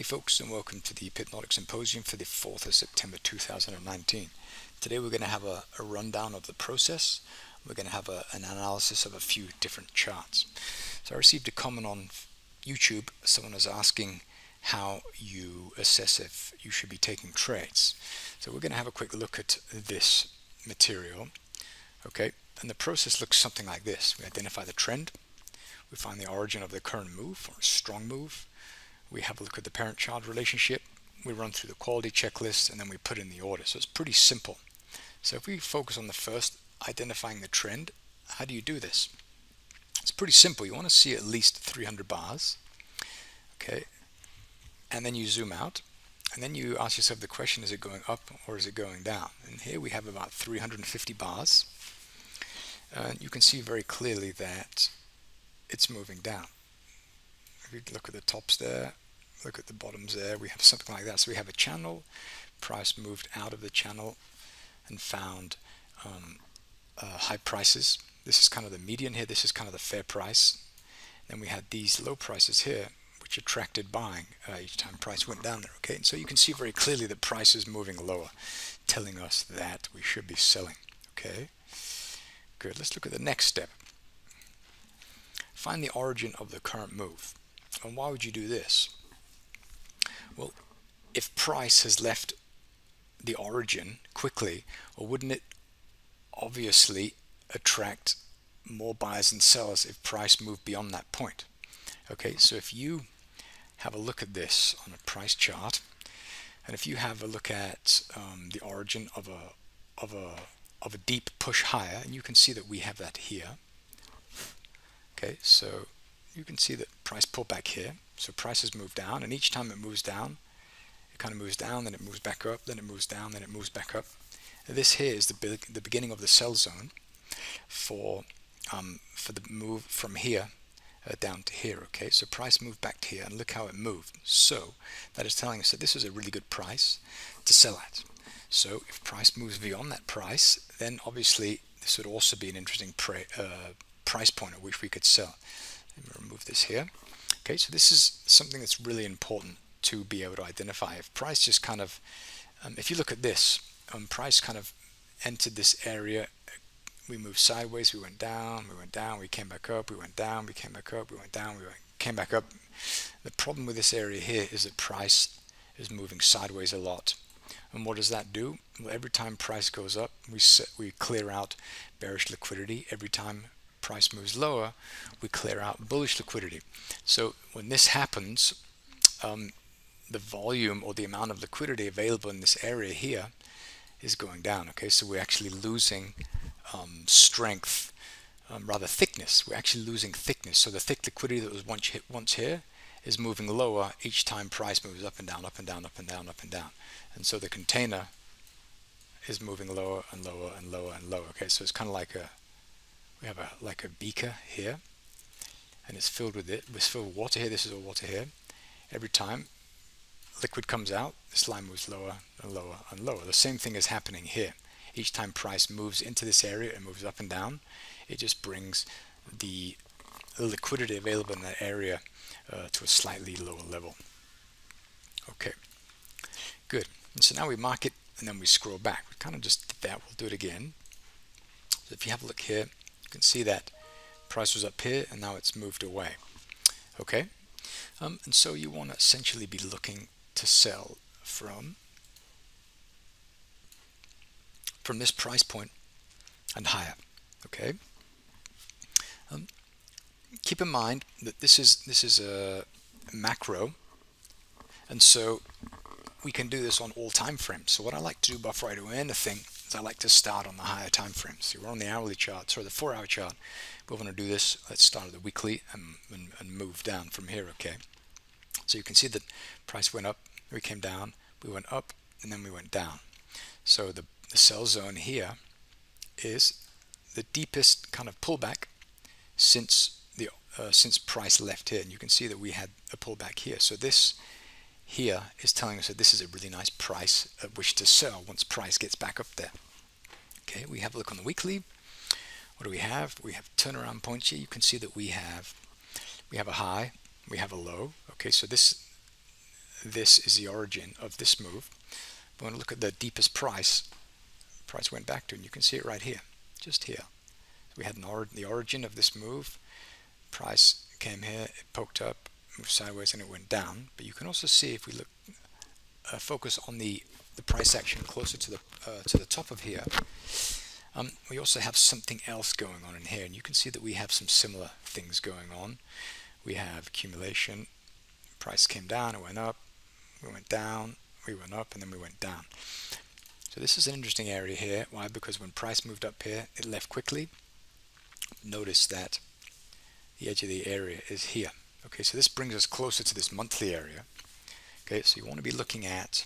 Hey folks, and welcome to the Pipnotic Symposium for the 4th of September 2019. Today we're going to have a rundown of the process. We're going to have an analysis of a few different charts. So I received a comment on YouTube. Someone was asking how you assess if you should be taking trades. So we're going to have a quick look at this material. Okay, and the process looks something like this. We identify the trend. We find the origin of the current move or a strong move. We have a look at the parent-child relationship, we run through the quality checklist, and then we put in the order. So it's pretty simple. So if we focus on the first, identifying the trend, how do you do this? It's pretty simple. You want to see at least 300 bars, okay? And then you zoom out, and then you ask yourself the question, is it going up or is it going down? And here we have about 350 bars. You can see very clearly that it's moving down. If you look at the tops there, look at the bottoms there, we have something like that. So we have a channel, price moved out of the channel and found high prices. This is kind of the median here, this is kind of the fair price. Then we had these low prices here which attracted buying each time price went down there. Okay, and so you can see very clearly the price is moving lower, telling us that we should be selling. Okay, good. Let's look at the next step. Find the origin of the current move. And why would you do this? Well, if price has left the origin quickly, or wouldn't it obviously attract more buyers and sellers if price moved beyond that point? Okay, so if you have a look at this on a price chart, and if you have a look at the origin of a deep push higher, and you can see that we have that here. Okay, so you can see that price pulled back here. So price has moved down, and each time it moves down, it kind of moves down, then it moves back up, then it moves down, then it moves back up. And this here is the beginning of the sell zone for the move from here down to here. Okay, so price moved back to here, and look how it moved. So that is telling us that this is a really good price to sell at. So if price moves beyond that price, then obviously this would also be an interesting price point at which we could sell. Let me remove this here. Okay, so this is something that's really important to be able to identify. If price just kind of, if you look at this, price kind of entered this area, we moved sideways, we went down, we came back up, we went down, we came back up, we went down, came back up. The problem with this area here is that price is moving sideways a lot. And what does that do? Well, every time price goes up, we clear out bearish liquidity. Every time price moves lower, we clear out bullish liquidity. So when this happens, the volume or the amount of liquidity available in this area here is going down. Okay, so we're actually losing strength, rather thickness. We're actually losing thickness. So the thick liquidity that was once here is moving lower each time price moves up and down, up and down, up and down, up and down. And so the container is moving lower and lower and lower and lower. Okay, so it's kind of like we have like a beaker here, and it's filled with water here. This is all water here. Every time liquid comes out, this line moves lower and lower and lower. The same thing is happening here. Each time price moves into this area and moves up and down, it just brings the liquidity available in that area to a slightly lower level. Okay, good. And so now we mark it, and then we scroll back. We kind of just did that. We'll do it again. So if you have a look here, you can see that price was up here and now it's moved away. Okay, and so you want to essentially be looking to sell from this price point and higher. Okay, keep in mind that this is a macro, and so we can do this on all time frames. So what I like to do before I do anything is I like to start on the higher time frames. So we're on the hourly chart, sorry, the 4-hour chart. We want to do this. Let's start at the weekly and move down from here. Okay, so you can see that price went up, we came down, we went up, and then we went down. So the sell zone here is the deepest kind of pullback since price left here, and you can see that we had a pullback here. So this here is telling us that this is a really nice price at which to sell once price gets back up there. Okay, we have a look on the weekly. What do we have? We have turnaround points here. You can see that we have a high, we have a low. Okay, so this this is the origin of this move. But when we look at the deepest price went back to, and you can see it right here, just here. We had the origin of this move. Price came here, it poked up, moved sideways, and it went down. But you can also see, if we look, focus on the price action closer to the top of here, we also have something else going on in here, and you can see that we have some similar things going on. We have accumulation. Price came down, it went up, we went down, we went up, and then we went down. So this is an interesting area here. Why? Because when price moved up here, it left quickly. Notice that the edge of the area is here. Okay, so this brings us closer to this monthly area. Okay, so you want to be looking at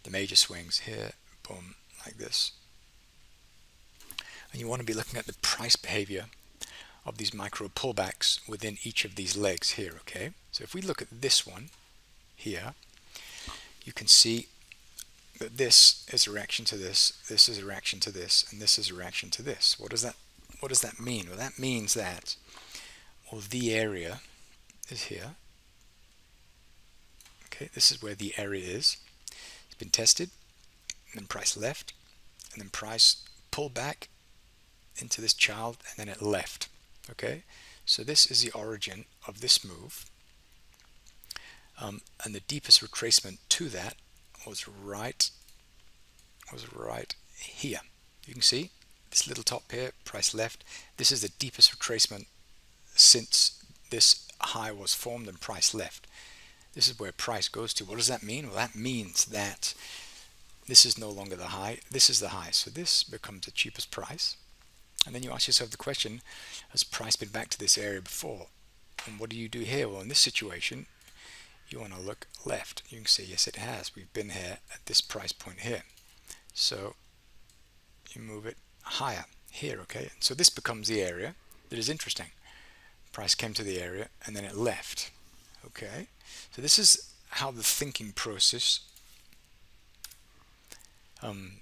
the major swings here, boom, like this. And you want to be looking at the price behavior of these micro pullbacks within each of these legs here. Okay, so if we look at this one here, you can see that this is a reaction to this, this is a reaction to this, and this is a reaction to this. What does that mean? Well, that means that, well, the area is here. Okay, this is where the area is. It's been tested, and then price left, and then price pulled back into this child, and then it left. Okay, so this is the origin of this move, and the deepest retracement to that was right here. You can see this little top here, price left. This is the deepest retracement since this high was formed and price left. This is where price goes to. What does that mean? Well, that means that this is no longer the high, this is the high. So this becomes the cheapest price. And then you ask yourself the question, has price been back to this area before? And what do you do here? Well, in this situation, you want to look left. You can say, yes, it has. We've been here at this price point here. So you move it higher here, okay? So this becomes the area that is interesting. Price came to the area and then it left, okay? So this is how the thinking process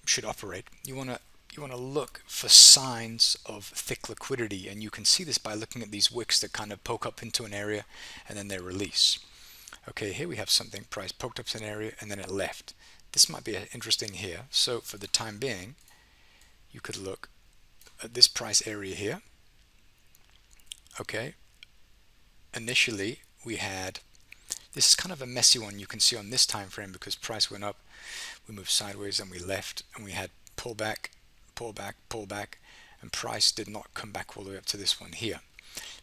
should operate. You want to look for signs of thick liquidity, and you can see this by looking at these wicks that kind of poke up into an area and then they release. Okay, here we have something, price poked up to an area and then it left. This might be interesting here. So for the time being, you could look at this price area here. Okay, initially we had, this is kind of a messy one, you can see on this time frame, because price went up, we moved sideways and we left, and we had pullback, pullback, pullback, and price did not come back all the way up to this one here.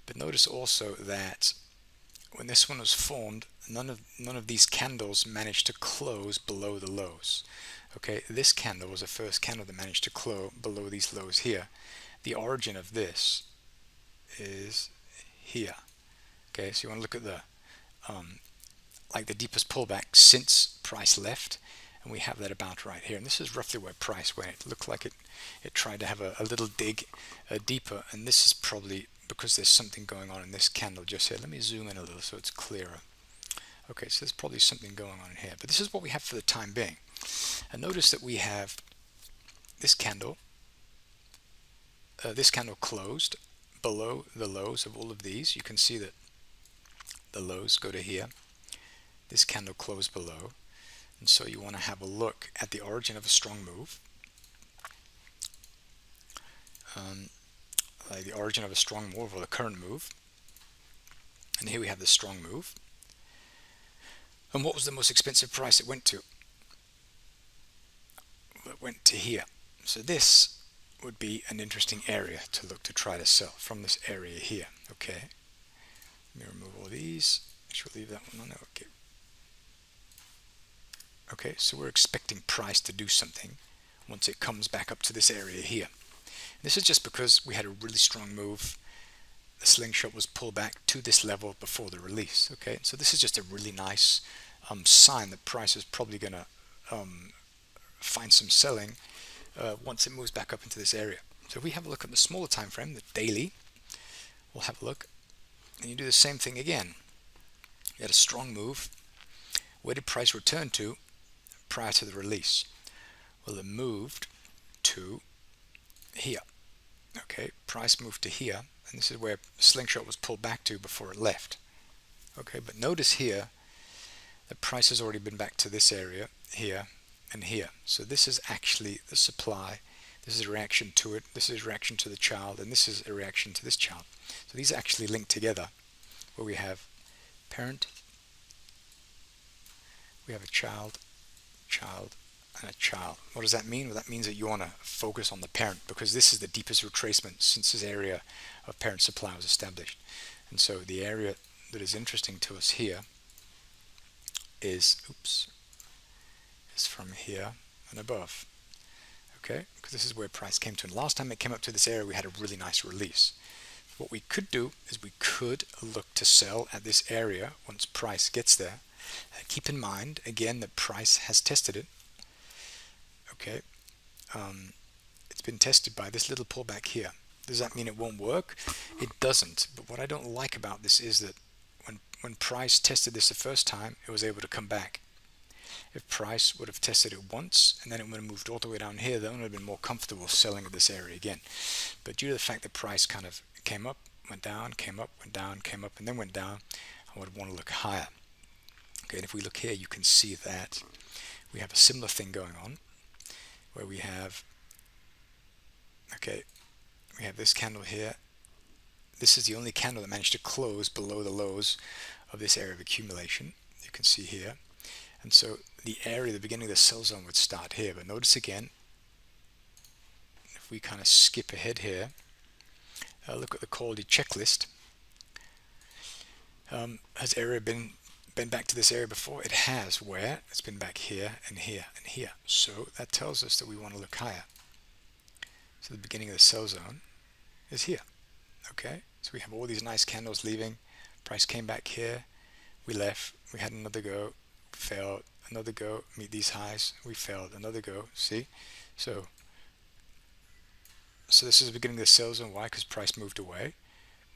But notice also that when this one was formed, none of these candles managed to close below the lows. Okay, this candle was the first candle that managed to close below these lows here. The origin of this is here. Okay, so you want to look at the like the deepest pullback since price left, and we have that about right here. And this is roughly where price went. It looked like it tried to have a little dig deeper, and this is probably because there's something going on in this candle just here. Let me zoom in a little so it's clearer. Okay, so there's probably something going on in here, but this is what we have for the time being. And notice that we have this candle closed below the lows of all of these. You can see that the lows go to here. This candle closed below, and so you want to have a look at the origin of a strong move, like the origin of a strong move or the current move. And here we have the strong move. And what was the most expensive price it went to? Well, it went to here. So this would be an interesting area to look to try to sell from, this area here. Okay, let me remove all these. I should leave that one on there. Okay. Okay, so we're expecting price to do something once it comes back up to this area here. And this is just because we had a really strong move. The slingshot was pulled back to this level before the release. Okay, so this is just a really nice sign that price is probably going to find some selling once it moves back up into this area. So if we have a look at the smaller time frame, the daily, we'll have a look, and you do the same thing again. You had a strong move. Where did price return to prior to the release? Well, it moved to here. Okay, price moved to here, and this is where slingshot was pulled back to before it left. Okay, but notice here the price has already been back to this area here and here. So this is actually the supply. This is a reaction to it. This is a reaction to the child, and this is a reaction to this child. So these actually link together, where we have parent, we have a child, child, and a child. What does that mean? Well, that means that you want to focus on the parent, because this is the deepest retracement since this area of parent supply was established. And so the area that is interesting to us here is, is from here and above. Okay, because this is where price came to. And last time it came up to this area, we had a really nice release. What we could do is we could look to sell at this area once price gets there. Keep in mind, again, that price has tested it. Okay, it's been tested by this little pullback here. Does that mean it won't work? It doesn't. But what I don't like about this is that when price tested this the first time, it was able to come back. If price would have tested it once and then it would have moved all the way down here, then it would have been more comfortable selling at this area again. But due to the fact that price kind of came up, went down, came up, went down, came up, and then went down, I would want to look higher. Okay, and if we look here, you can see that we have a similar thing going on, where we have, okay, we have this candle here. This is the only candle that managed to close below the lows of this area of accumulation. You can see here. And so the area, the beginning of the sell zone would start here. But notice again, if we kind of skip ahead here, look at the quality checklist. Has area been back to this area before? It has. Where? It's been back here and here and here. So that tells us that we want to look higher. So the beginning of the sell zone is here. Okay, so we have all these nice candles leaving. Price came back here. We left. We had another go. Failed. Another go. Meet these highs. We failed. Another go. See? So this is the beginning of the sell zone. Why? Because price moved away.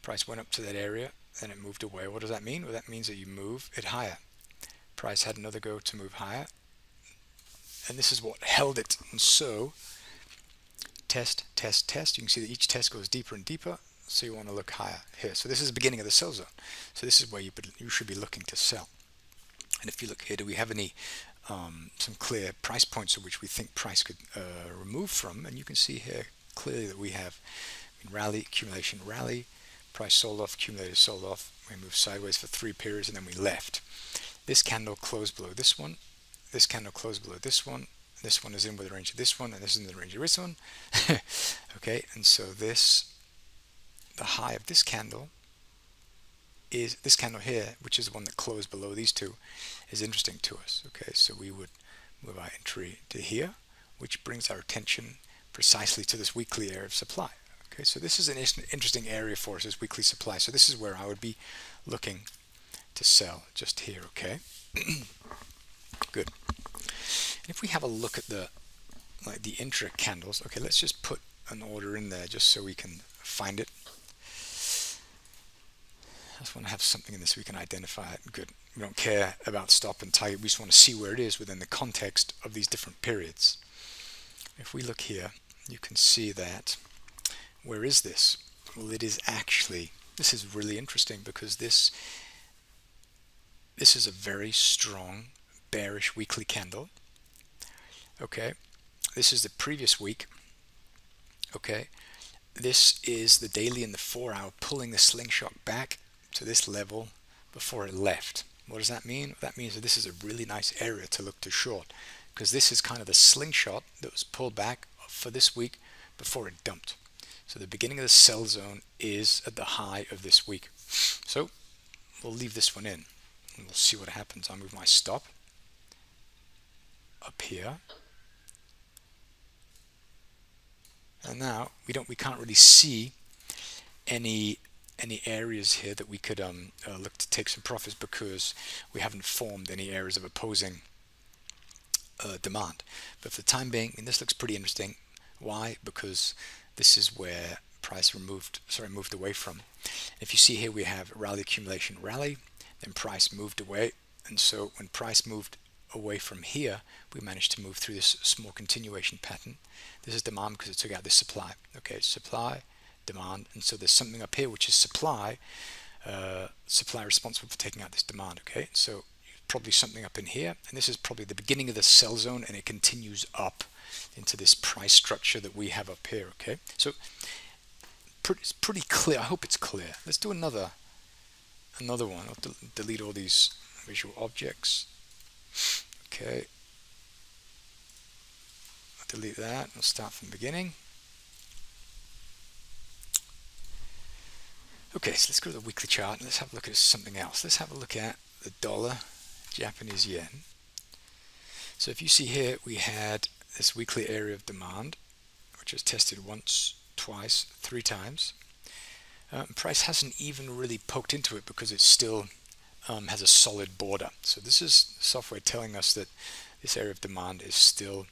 Price went up to that area, then it moved away. What does that mean? Well, that means that you move it higher. Price had another go to move higher, and this is what held it. And so test, test, test. You can see that each test goes deeper and deeper. So you want to look higher here. So this is the beginning of the sell zone. So this is where you should be looking to sell. And if you look here, do we have any some clear price points at which we think price could remove from? And you can see here clearly that we have rally, accumulation, rally, price sold off, accumulated, sold off. We moved sideways for 3 periods, and then we left. This candle closed below this one. This candle closed below this one. This one is in with the range of this one, and this is in the range of this one. Okay, and so the high of this candle is this candle here, which is the one that closed below these two, is interesting to us. Okay, so we would move our entry to here, which brings our attention precisely to this weekly area of supply. Okay, so this is an interesting area for us, this weekly supply. So this is where I would be looking to sell, just here. Okay, good. And if we have a look at the intra candles, okay, let's just put an order in there just so we can find it. I just want to have something in this so we can identify it. Good. We don't care about stop and target. We just want to see where it is within the context of these different periods. If we look here, you can see that, where is this? Well, it is actually, this is really interesting, because this is a very strong bearish weekly candle. Okay, this is the previous week. Okay, this is the daily and the 4-hour pulling the slingshot back to this level before it left. What does that mean? That means that this is a really nice area to look to short, because this is kind of the slingshot that was pulled back for this week before it dumped. So the beginning of the sell zone is at the high of this week. So we'll leave this one in and we'll see what happens. I'll move my stop up here. And now we can't really see any areas here that we could look to take some profits, because we haven't formed any areas of opposing demand. But for the time being, and this looks pretty interesting. Why? Because this is where price moved away from. If you see here, we have rally, accumulation, rally, then price moved away. And so when price moved away from here, we managed to move through this small continuation pattern. This is demand because it took out this supply. Okay, supply, demand, and so there's something up here which is supply responsible for taking out this demand. Okay, so probably something up in here, and this is probably the beginning of the sell zone, and it continues up into this price structure that we have up here. Okay, so it's pretty clear. I hope it's clear. Let's do another one. I'll delete all these visual objects. Okay, I'll delete that. I'll start from the beginning. Okay, so let's go to the weekly chart and let's have a look at something else. Let's have a look at the dollar, Japanese yen. So if you see here, we had this weekly area of demand, which was tested once, twice, 3 times. Price hasn't even really poked into it because it still has a solid border. So this is software telling us that this area of demand is still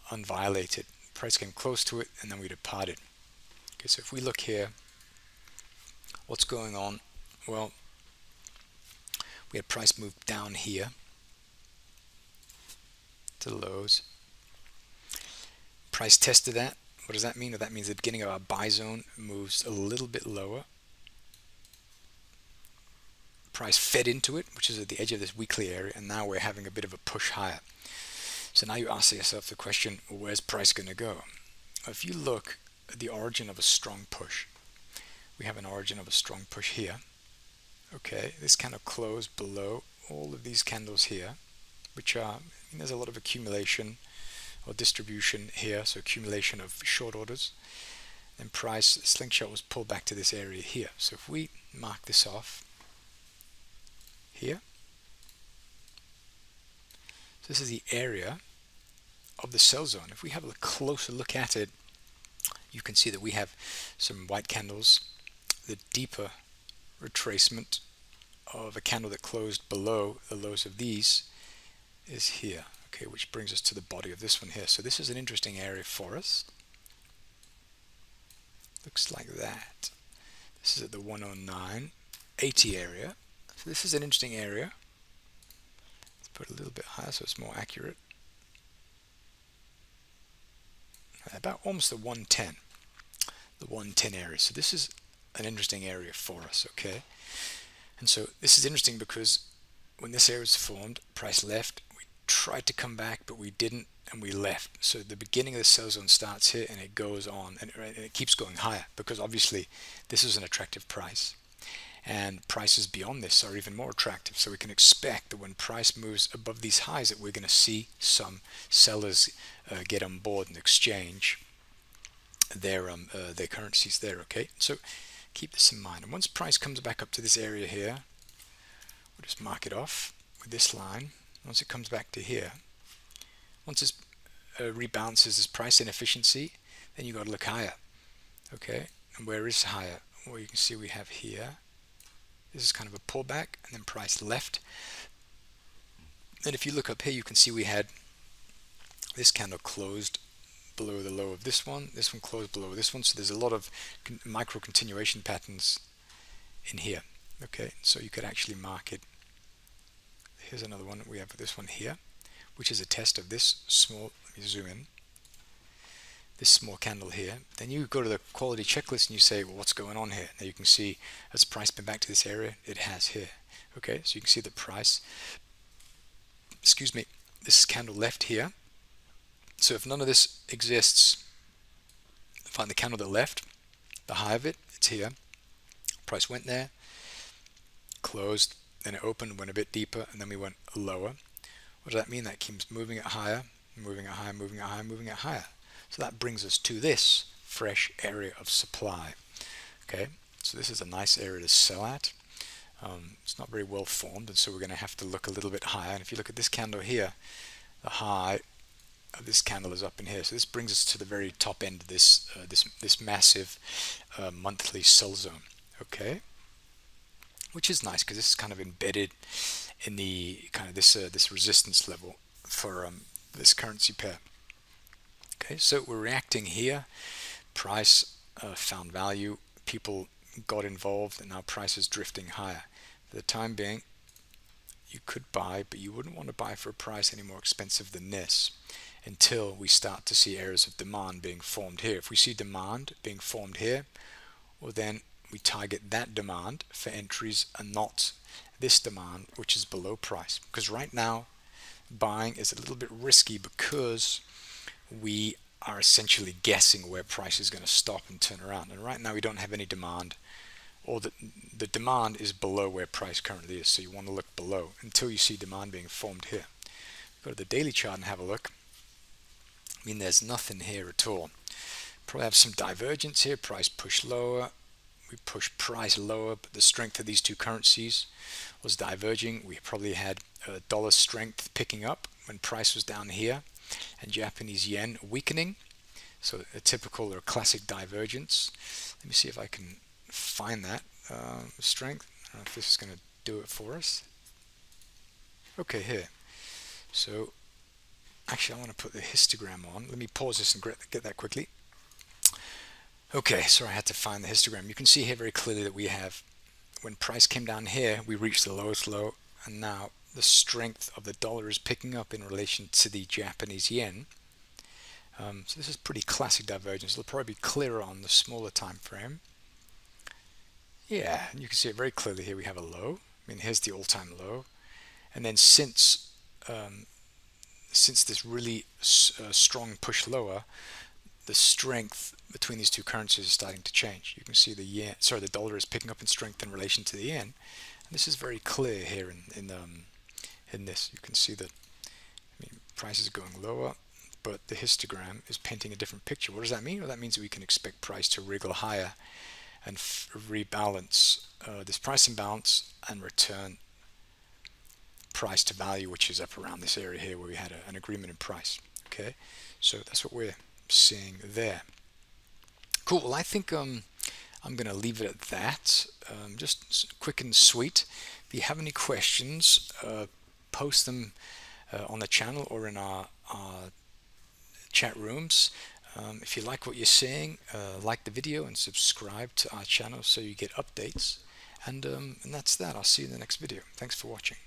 unviolated. Price came close to it and then we departed. Okay, so if we look here, what's going on? Well, we had price move down here to the lows. Price tested that. What does that mean? Well, that means the beginning of our buy zone moves a little bit lower. Price fed into it, which is at the edge of this weekly area, and now we're having a bit of a push higher. So now you ask yourself the question, well, where's price going to go? If you look at the origin of a strong push, we have an origin of a strong push here. Okay, this kind of closed below all of these candles here, which are, there's a lot of accumulation or distribution here, so accumulation of short orders. Then price slingshot was pulled back to this area here. So if we mark this off here, so this is the area of the sell zone. If we have a closer look at it, you can see that we have some white candles. The deeper retracement of a candle that closed below the lows of these is here. Okay, which brings us to the body of this one here. So this is an interesting area for us. Looks like that. This is at the 109.80 area. So this is an interesting area. Let's put it a little bit higher so it's more accurate. About almost the 110. The 110 area. So this is an interesting area for us, okay? And so this is interesting because when this area was formed, price left, we tried to come back, but we didn't, and we left. So the beginning of the sell zone starts here, and it goes on, and it keeps going higher, because obviously this is an attractive price, and prices beyond this are even more attractive. So we can expect that when price moves above these highs, that we're going to see some sellers get on board and exchange their currencies there, okay? So keep this in mind. And once price comes back up to this area here, we'll just mark it off with this line. Once it comes back to here, once it rebalances this price inefficiency, then you got to look higher, okay? And where is higher? Well, you can see we have here, this is kind of a pullback, and then price left. And if you look up here, you can see we had this candle closed below the low of this one closed below this one, so there's a lot of micro continuation patterns in here, okay? So you could actually mark it. Here's another one. We have this one here, which is a test of this small, let me zoom in, this small candle here. Then you go to the quality checklist and you say, well, what's going on here? Now you can see, has price been back to this area? It has here, okay? So you can see the price, excuse me, this candle left here. So if none of this exists, find the candle that left, the high of it, it's here. Price went there, closed, then it opened, went a bit deeper, and then we went lower. What does that mean? That keeps moving it higher, moving it higher, moving it higher, moving it higher. So that brings us to this fresh area of supply. Okay, so this is a nice area to sell at. It's not very well formed, and so we're going to have to look a little bit higher. And if you look at this candle here, the high of this candle is up in here. So this brings us to the very top end of this this massive monthly sell zone. Okay, which is nice because this is kind of embedded in the kind of this resistance level for this currency pair. Okay, so we're reacting here. Price found value. People got involved, and now price is drifting higher. For the time being, you could buy, but you wouldn't want to buy for a price any more expensive than this until we start to see areas of demand being formed here. If we see demand being formed here, well then we target that demand for entries and not this demand, which is below price. Because right now, buying is a little bit risky because we are essentially guessing where price is going to stop and turn around. And right now we don't have any demand, or the demand is below where price currently is. So you want to look below until you see demand being formed here. Go to the daily chart and have a look. I mean, there's nothing here at all. Probably have some divergence here. Price pushed lower. We pushed price lower, but the strength of these two currencies was diverging. We probably had dollar strength picking up when price was down here, and Japanese yen weakening. So a typical or classic divergence. Let me see if I can find that strength. I don't know if this is going to do it for us. Okay, here. So actually, I want to put the histogram on. Let me pause this and get that quickly. Okay, so I had to find the histogram. You can see here very clearly that we have, when price came down here, we reached the lowest low, and now the strength of the dollar is picking up in relation to the Japanese yen. So this is pretty classic divergence. It'll probably be clearer on the smaller time frame. Yeah, you can see it very clearly here. We have a low. I mean, here's the all-time low, and then since this really strong push lower, the strength between these two currencies is starting to change. You can see the dollar is picking up in strength in relation to the yen. And this is very clear here in this. You can see that, I mean, price is going lower, but the histogram is painting a different picture. What does that mean? Well, that means we can expect price to wriggle higher and rebalance this price imbalance and return price to value, which is up around this area here where we had an agreement in price. Okay, so that's what we're seeing there. Cool. Well, I think I'm going to leave it at that. Just quick and sweet. If you have any questions, post them on the channel or in our chat rooms. If you like what you're seeing, like the video and subscribe to our channel so you get updates. And that's that. I'll see you in the next video. Thanks for watching.